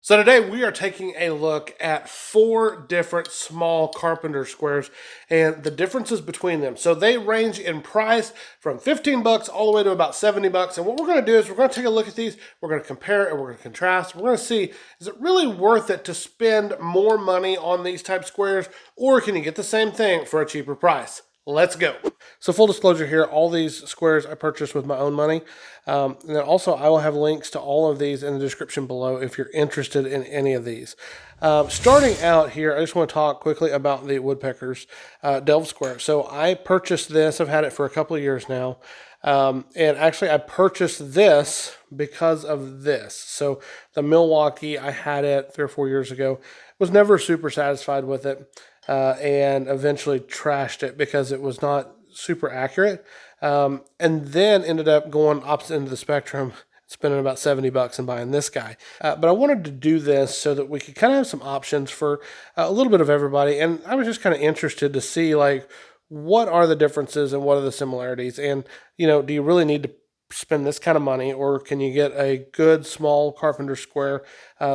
So today we are taking a look at 4 different small carpenter squares and the differences between them. So they range in price from 15 bucks all the way to about 70 bucks. And what we're going to do is we're going to take a look at these, we're going to compare and we're going to contrast. We're going to see, is it really worth it to spend more money on these type squares, or can you get the same thing for a cheaper price? Let's go. So full disclosure here, all these squares I purchased with my own money. And then also I will have links to all of these in the description below if you're interested in any of these. Starting out here, I just want to talk quickly about the Woodpeckers Delve Square. So I purchased this. I've had it for a couple of years now. And actually I purchased this because of this. So the Milwaukee, I had it 3 or 4 years ago. Was never super satisfied with it. And eventually trashed it because it was not super accurate. And then ended up going opposite end of the spectrum, spending about 70 bucks and buying this guy. But I wanted to do this so that we could kind of have some options for a little bit of everybody. And I was just kind of interested to see, like, what are the differences and what are the similarities? And, you know, do you really need to spend this kind of money, or can you get a good small carpenter square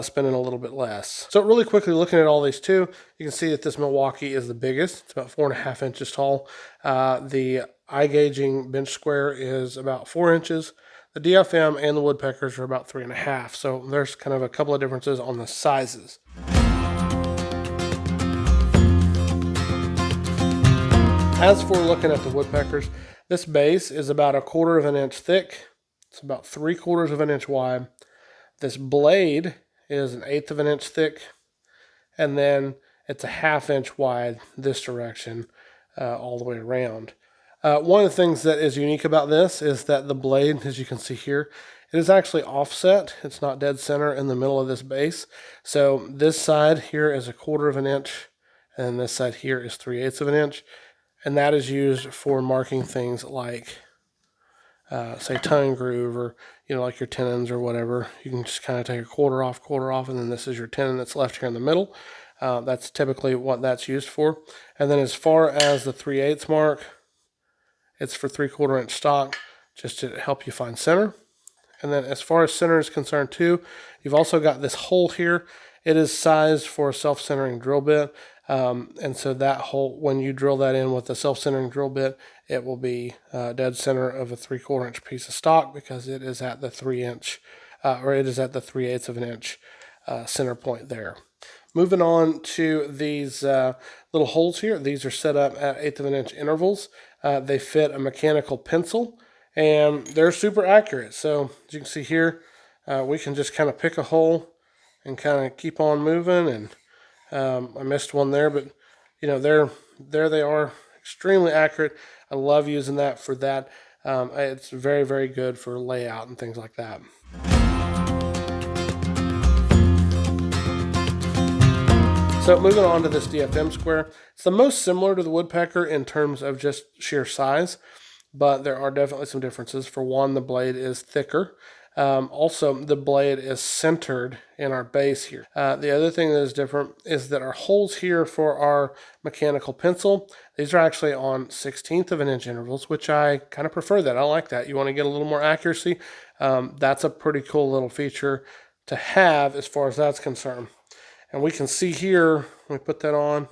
spending a little bit less? So really quickly looking at all these two, you can see that this Milwaukee is the biggest. It's about 4.5 inches tall. The iGaging bench square is about 4 inches. The DFM and the Woodpeckers are about 3.5. So there's kind of a couple of differences on the sizes. As for looking at the Woodpeckers, this base is about 1/4 of an inch thick. It's about 3/4 of an inch wide. This blade is 1/8 of an inch thick. And then it's 1/2 inch wide this direction all the way around. One of the things that is unique about this is that the blade, as you can see here, it is actually offset. It's not dead center in the middle of this base. So this side here is 1/4 of an inch, and this side here is 3/8 of an inch. And that is used for marking things like, say, tongue groove, or, you know, like your tenons or whatever. You can just kind of take a quarter off, and then this is your tenon that's left here in the middle. That's typically what that's used for. And then as far as the 3/8 mark, it's for 3/4 inch stock, just to help you find center. And then as far as center is concerned too, you've also got this hole here. It is sized for a self-centering drill bit. And so that hole, when you drill that in with a self-centering drill bit, it will be dead center of a 3/4 inch piece of stock, because it is at the 3 inch, or it is at the 3/8 of an inch center point there. Moving on to these little holes here. These are set up at 1/8 of an inch intervals. They fit a mechanical pencil, and they're super accurate. So as you can see here, we can just kind of pick a hole and kind of keep on moving. And I missed one there, but you know, there they are, extremely accurate. I love using that for that. It's very, very good for layout and things like that. So moving on to this DFM square, it's the most similar to the Woodpecker in terms of just sheer size, but there are definitely some differences. For one, the blade is thicker. Also, the blade is centered in our base here. The other thing that is different is that our holes here for our mechanical pencil, these are actually on 1/16 of an inch intervals, which I kind of prefer that. I like that. You want to get a little more accuracy. That's a pretty cool little feature to have as far as that's concerned. And we can see here, when we put that on,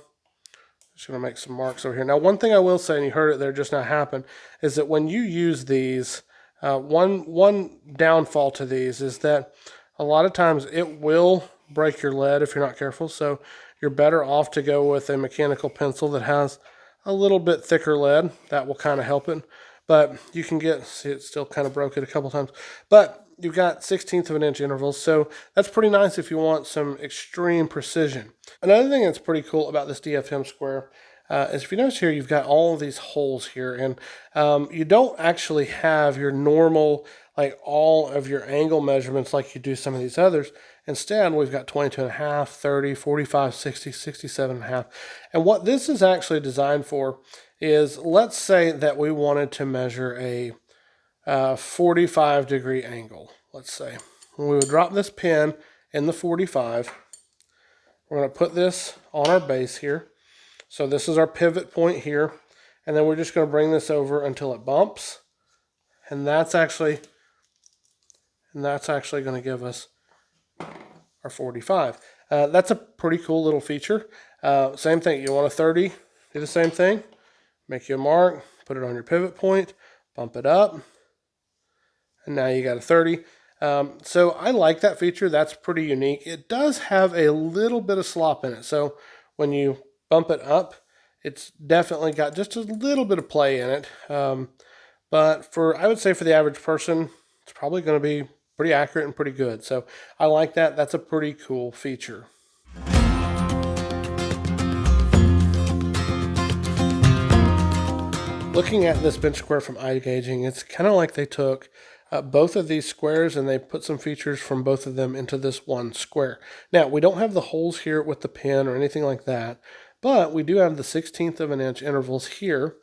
just going to make some marks over here. Now, one thing I will say, and you heard it there just now happen, is that when you use these, one downfall to these is that a lot of times it will break your lead if you're not careful. So you're better off to go with a mechanical pencil that has a little bit thicker lead. That will kind of help it. But you can get, see, it still kind of broke it a couple times. But you've got 1/16 of an inch intervals, so that's pretty nice if you want some extreme precision. Another thing that's pretty cool about this DFM square is, if you notice here, you've got all of these holes here, and you don't actually have your normal, like, all of your angle measurements like you do some of these others. Instead, we've got 22.5, 30, 45, 60, 67.5. And what this is actually designed for is, let's say that we wanted to measure a 45-degree angle, let's say. We would drop this pin in the 45. We're going to put this on our base here. So this is our pivot point here. And then we're just going to bring this over until it bumps. And that's actually going to give us are 45. That's a pretty cool little feature. Same thing, you want a 30, do the same thing. Make you a mark, put it on your pivot point, bump it up, and now you got a 30. So I like that feature. That's pretty unique. It does have a little bit of slop in it. So when you bump it up, it's definitely got just a little bit of play in it. But I would say for the average person, it's probably going to be pretty accurate and pretty good. So I like that. That's a pretty cool feature. Looking at this bench square from iGaging, it's kind of like they took both of these squares and they put some features from both of them into this one square. Now, we don't have the holes here with the pin or anything like that, but we do have the 1/16 of an inch intervals here,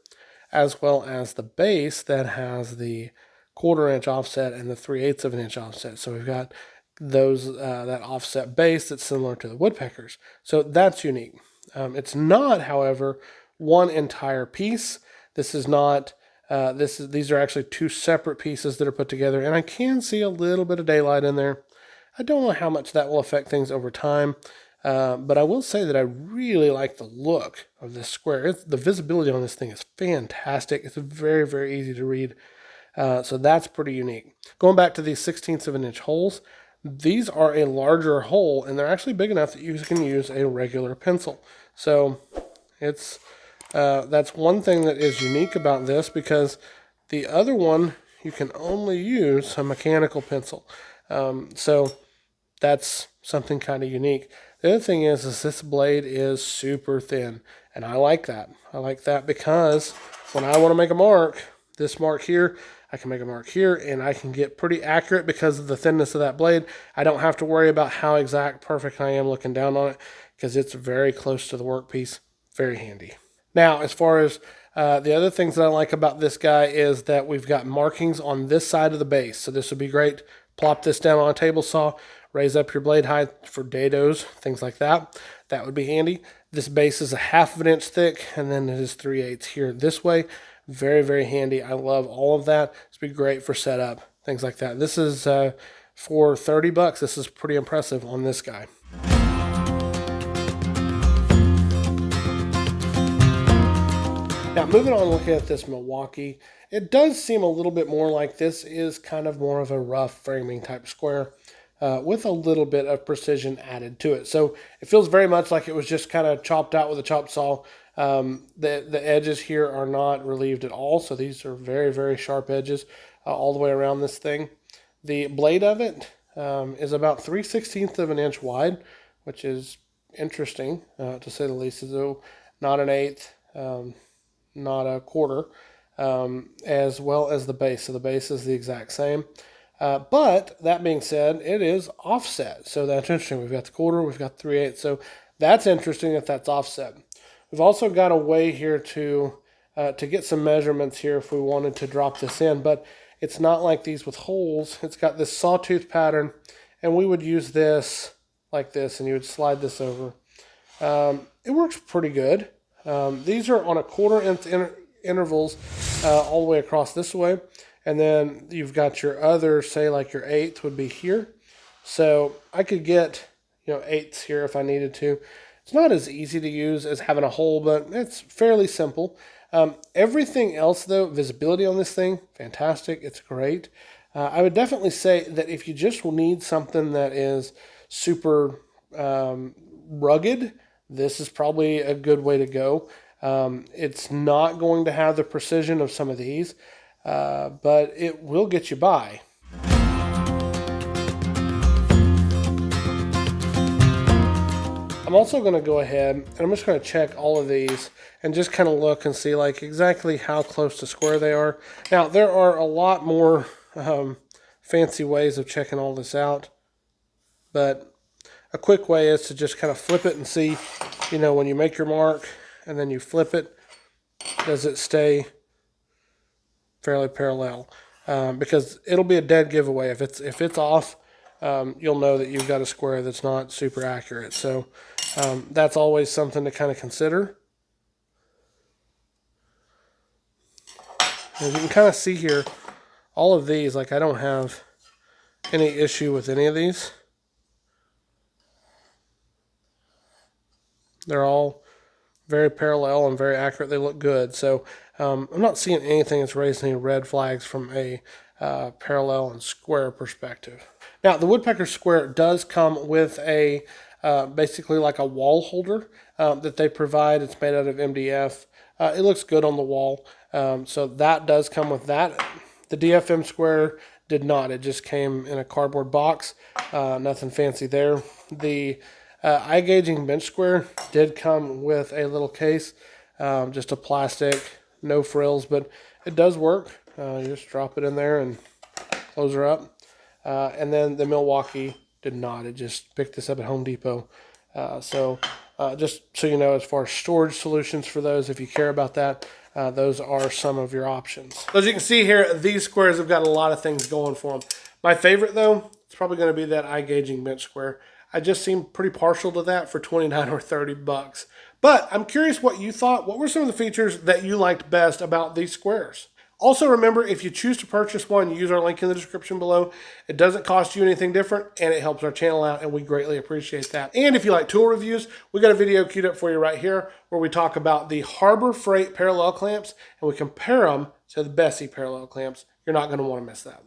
as well as the base that has the 1/4 inch offset and the 3/8 of an inch offset. So we've got those that offset base that's similar to the Woodpeckers. So that's unique. It's not, however, one entire piece. This is not. These are actually two separate pieces that are put together, and I can see a little bit of daylight in there. I don't know how much that will affect things over time, but I will say that I really like the look of this square. The visibility on this thing is fantastic. It's very, very easy to read, so that's pretty unique. Going back to these 1/16 of an inch holes, these are a larger hole, and they're actually big enough that you can use a regular pencil. So that's one thing that is unique about this, because the other one you can only use a mechanical pencil. So that's something kind of unique. The other thing is this blade is super thin, and I like that. I like that because when I want to make a mark, this mark here, I can make a mark here, and I can get pretty accurate because of the thinness of that blade. I don't have to worry about how exact perfect I am looking down on it, because it's very close to the workpiece. Very handy. Now, as far as the other things that I like about this guy is that we've got markings on this side of the base. So this would be great. Plop this down on a table saw, raise up your blade height for dados, things like that. That would be handy. This base is a 1/2 of an inch thick, and then it is 3/8 here this way. Very, very handy. I love all of that. This would be great for setup, things like that. This is for $30. This is pretty impressive on this guy. Now, moving on, looking at this Milwaukee, it does seem a little bit more like this is kind of more of a rough framing type square with a little bit of precision added to it. So it feels very much like it was just kind of chopped out with a chop saw. The edges here are not relieved at all, so these are very, very sharp edges all the way around this thing. The blade of it is about 3/16 of an inch wide, which is interesting to say the least. So not an eighth. Not a 1/4, as well as the base. So the base is the exact same. But that being said, it is offset. So that's interesting. We've got the 1/4, we've got 3/8. So that's interesting that that's offset. We've also got a way here to get some measurements here if we wanted to drop this in. But it's not like these with holes. It's got this sawtooth pattern, and we would use this like this, and you would slide this over. It works pretty good. These are on a 1/4 inch intervals all the way across this way. And then you've got your other, say like your 1/8 would be here. So I could get, 1/8 here if I needed to. It's not as easy to use as having a hole, but it's fairly simple. Everything else though, visibility on this thing, fantastic. It's great. I would definitely say that if you just need something that is super rugged, this is probably a good way to go. It's not going to have the precision of some of these, but it will get you by. I'm also going to go ahead and I'm just going to check all of these and just kind of look and see like exactly how close to square they are. Now, there are a lot more fancy ways of checking all this out, but a quick way is to just kind of flip it and see, when you make your mark and then you flip it, does it stay fairly parallel? Because it'll be a dead giveaway. If it's off, you'll know that you've got a square that's not super accurate. So that's always something to kind of consider. As you can kind of see here, all of these, like I don't have any issue with any of these. They're all very parallel and very accurate. They look good. So I'm not seeing anything that's raising any red flags from a parallel and square perspective. Now, the Woodpecker Square does come with a basically like a wall holder that they provide. It's made out of MDF. It looks good on the wall. So that does come with that. The DFM Square did not. It just came in a cardboard box. Nothing fancy there. The iGaging bench square did come with a little case, just a plastic, no frills, but it does work. You just drop it in there and close her up. And then the Milwaukee did not. It just picked this up at Home Depot. Just so you know, as far as storage solutions for those, if you care about that, those are some of your options. So as you can see here, these squares have got a lot of things going for them. My favorite, though, it's probably going to be that iGaging bench square. I just seem pretty partial to that for 29 or 30 bucks. But I'm curious what you thought. What were some of the features that you liked best about these squares? Also remember, if you choose to purchase one, use our link in the description below. It doesn't cost you anything different, and it helps our channel out, and we greatly appreciate that. And if you like tool reviews, we got a video queued up for you right here where we talk about the Harbor Freight parallel clamps, and we compare them to the Bessie parallel clamps. You're not going to want to miss that.